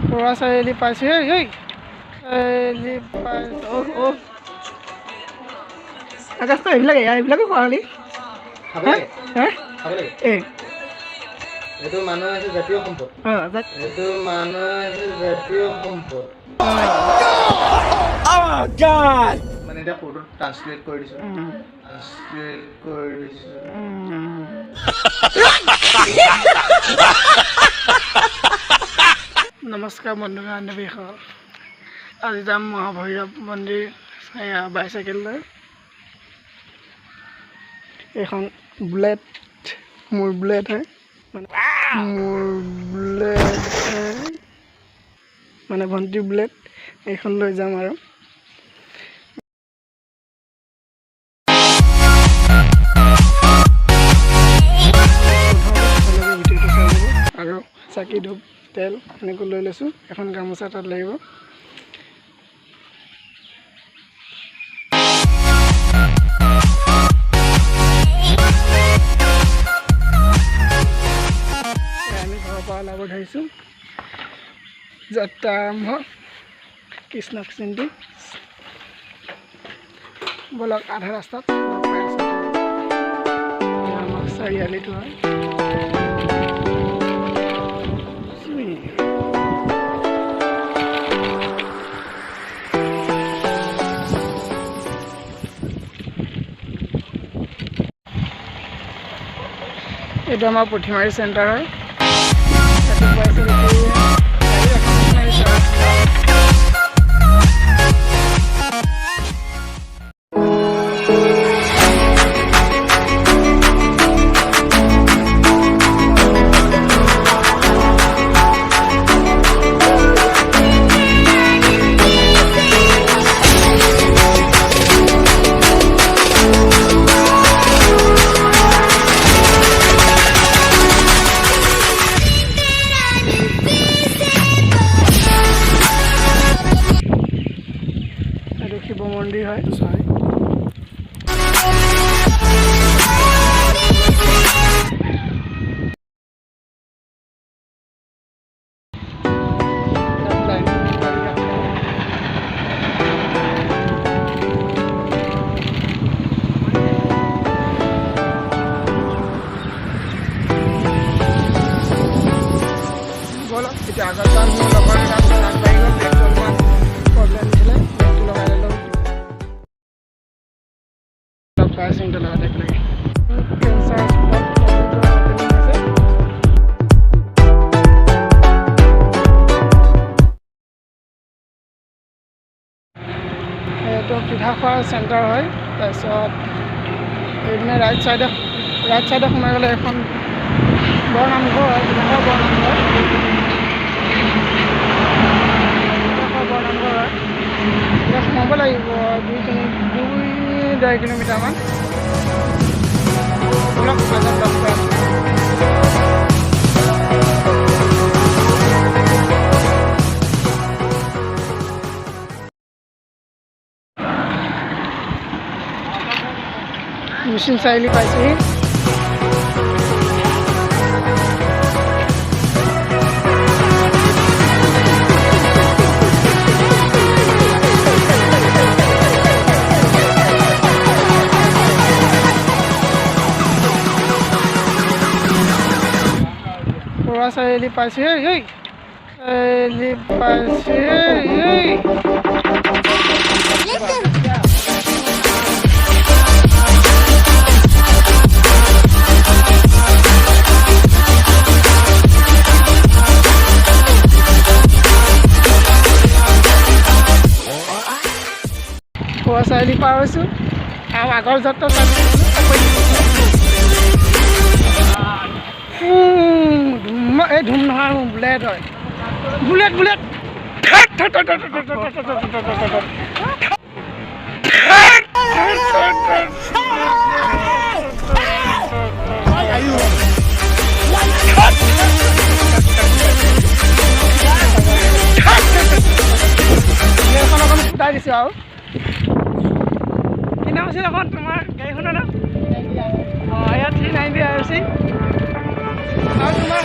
Pura Saili Pass. Hey. Saili Pass. Oh. Agas to iblage ya, iblage ko ali. Eh. Itu mana itu jatiyo kompor. Itu mana itu jatiyo kompor. Oh God. Mana dia photo translate kori disu. Translate kori disu. Namaskar বন্ধুগণ দেখুন আজি যাম mahabhairab mandir saya bicycle লৈ এখন bullet মোৰ bullet হয় মানে ভন্টি বুলেট এখন লৈ যাম আৰু চাকি ধূপ তেল এনেকৈ লৈ লৈছোঁ এখন গামোচা তাত লাগিব আমি ঘৰৰ পৰা ওলাব ধৰিছোঁ যাত্ৰা আৰম্ভ কৃষ্ণক চিন্তি বলক আধা ৰাস্তাত আমাৰ চাৰিআলিটো হয় এটা আমাৰ পুঠিমাৰি সেন্টাৰ হয় শিৱ মন্দিৰ হয় বলক এতিয়া আগত যাম লগৰ আগবাঢ়ি গ'ল প্ৰব্লেম দিলে লগাই ল'লোঁ Passing to the other place. এইটো পিঠা খোৱা চেণ্টাৰ হয় তাৰপিছত এইপিনে ৰাইট চাইডে সোমাই গ'লে এখন বৰ নামঘৰ হয় পিঠা খোৱা বৰ নামঘৰ হয় এতিয়া সোমাব লাগিব 2-3 কিলোমিটাৰমান মিশন চাৰিআলি পাইছেহি চাৰিআলি পাইছে চাৰিআলি পাইছে চাৰিআলি পাৰ হৈছোঁ আৰু আগৰ যাত্ৰা এই ধুম নহয় বুলেট হয় বুলেট ফুটাই দিছোঁ আৰু কি নাম আছিল এখন তোমাৰ গাড়ীখনৰ নাম অঁ ইয়াত 390 RC আৰু তোমাৰ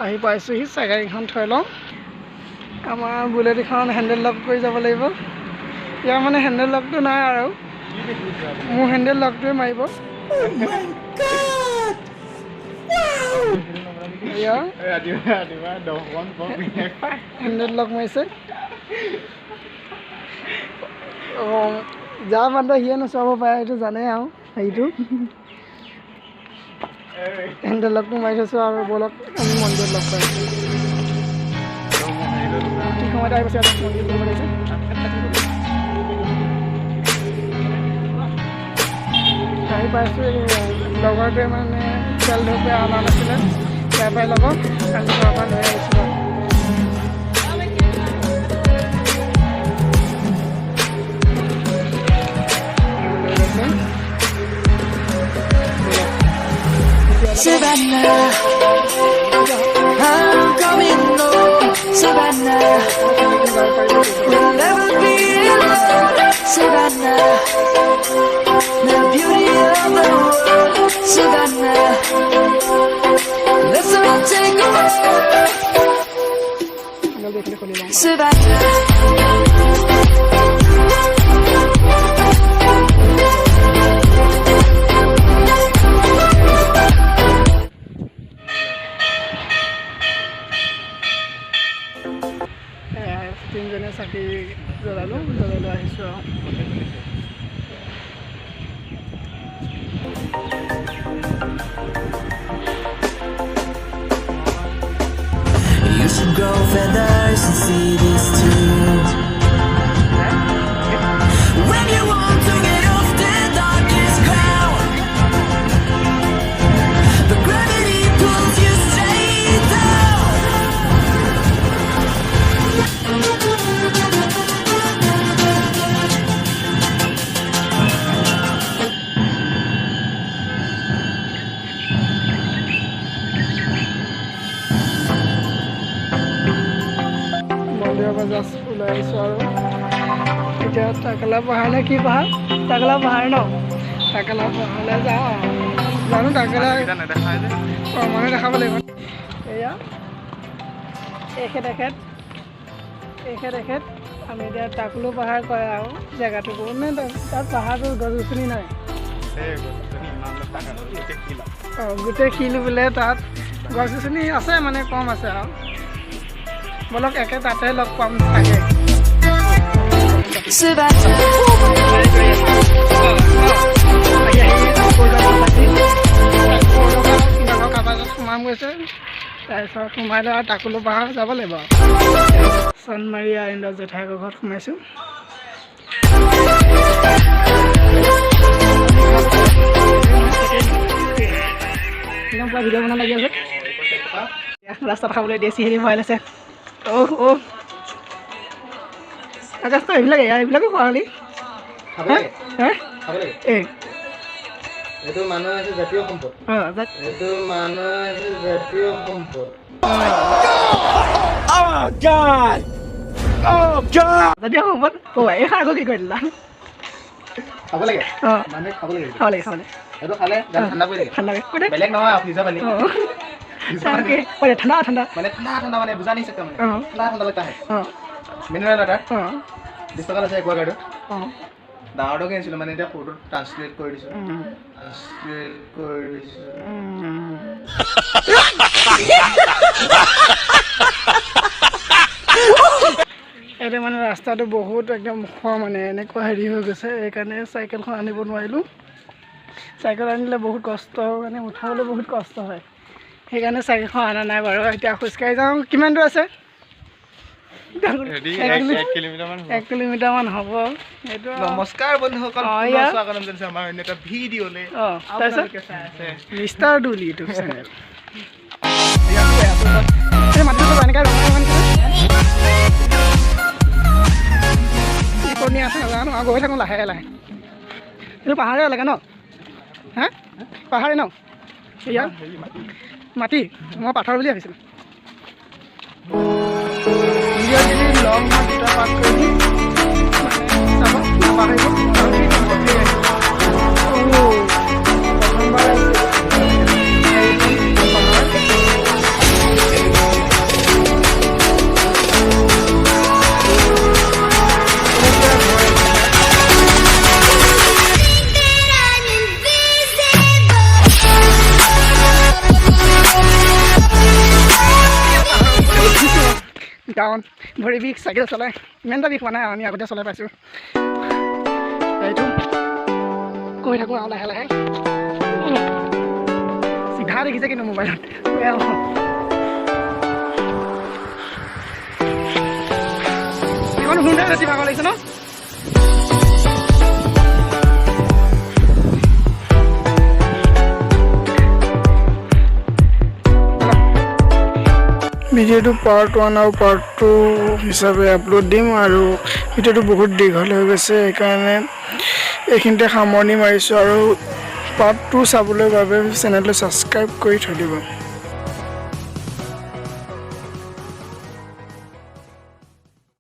আহি পাইছোঁহি গাড়ীখন থৈ লওঁ আমাৰ বুলেট এখন হেণ্ডেল লক কৰি যাব লাগিব ইয়াৰ মানে হেণ্ডেল লকটো নাই আৰু মোৰ হেণ্ডেল লকটোৱে মাৰিব হেণ্ডেল লক মাৰিছে যা মানুহ সিয়ে নচুৱাব পাৰে এইটো জানে আৰু হেৰিটো হেণ্ডেল লকটো মাৰি থৈছোঁ আৰু বলক আমি মন্দিৰত লগ পাইছোঁ ঠিক সময়তে আহি পাইছে মন্দিৰ কৰিব লাগিছে আহি পাইছোঁ লগৰটোৱে মানে তেল ধৰপে অনা নাছিলে তাৰ পৰাই ল'ব কালি ঘৰৰ পৰা লৈ আহিছিলোঁ Savannah, I'm coming home. Savannah, we'll never be alone. Savannah, the beauty of the world. Savannah, let's all take a walk. Savannah. তিনিজনে চাকি জ্বলালোঁ আহিছোঁ আৰু You should grow feathers and see this too. When you want to get off the darkest cloud, the gravity pulls you straight down. মন্দিৰৰ পৰা just ওলাই আহিছোঁ আৰু এতিয়া টাকলা পাহাৰ নে কি পাহাৰ টাকলা পাহাৰ ন টাকলা পাহাৰলৈ যাওঁ জানো টাকলা মানুহে দেখাব লাগিব এয়া এখেত আমি এতিয়া টাকলু পাহাৰ কয় আৰু জেগাটো মানে তাত পাহাৰটো গছ গছনি নাই গোটেই শিল বোলে তাত গছ গছনি আছে মানে কম আছে আৰু বলক একে তাতে লগ পাম চাগে সোমাম গৈছে তাৰপিছত সোমাই লৈ আৰু টাকলু পাহাৰ যাব লাগিব চানমাৰী আইন্দা জেঠাইকৰ ঘৰত সোমাইছোঁ ভিডিঅ' বনাব লাগি আছে ৰাস্তাত খাবলৈ দিয়ে চিহেৰি ভৰাই লৈছে আকাশটো এইবিলাকো খোৱা হ'লি এইটো মানুহ আছে জাতীয় সম্পদ এইটো মানুহ আছে জাতীয় সম্পদ জাতীয় সম্পদ এই খাই কি কৰি দিলা খাব লাগে মানে খাব লাগে এইটো খালে ঠাণ্ডা পৰি থাকে বেলেগ নহয় ফ্ৰিজৰ পানী ঠাণ্ডা মানে ঠাণ্ডা মানে বুজা নিছে মানে ঠাণ্ডা লগতা হয় মিনাৰেল ৱাটাৰ 20 টকা আছে একোৱা গাড়ী ডাঙৰটো কিনিছিলোঁ মানে এতিয়া ফটো ট্ৰান্সলেট কৰি দিছোঁ এতিয়া মানে ৰাস্তাটো বহুত একদম মুখ মানে এনেকুৱা হেৰি হৈ গৈছে সেইকাৰণে চাইকেলখন আনিব নোৱাৰিলোঁ চাইকেল আনিলে বহুত কষ্ট মানে উঠাবলৈ বহুত কষ্ট হয় সেইকাৰণে চাইকেলখন অনা নাই বাৰু এতিয়া খোজকাঢ়ি যাওঁ কিমান দূৰ আছে 1 কিলোমিটাৰমান হ'ব এইটো নমস্কাৰ বন্ধুসকল আমাৰ এটা ভিডিঅ'লৈ মিষ্টাৰ ডুল ইউটিউব চেনেল আছে নাজানো আৰু গৈ থাকোঁ লাহে লাহে এইটো পাহাৰীয়া এলেকা ন হা পাহাৰী ন ইয়াৰ মাটি মই পাথৰ বুলি ভাবিছিলোঁ লং দুটা পাছ কৰি কাৰণ ভৰি বিষ চাইকেল চলাই ইমান এটা বিষ হোৱা নাই আমি আগতে চলাই পাইছোঁ এইটো কৈ থাকোঁ আৰু লাহে লাহে চিধা দেখিছে কিন্তু মোবাইলত এখন শুনতে বেছি ভাগৰ লাগিছে ন ভিডিঅ'টো পাৰ্ট 1 আৰু পাৰ্ট 2 হিচাপে আপলোড দিম আৰু ভিডিঅ'টো বহুত দীঘল হৈ গৈছে সেইকাৰণে এইখিনিতে সামৰণি মাৰিছোঁ আৰু পাৰ্ট 2 চাবলৈ বাবে চেনেলটো ছাবস্ক্ৰাইব কৰি থৈ দিব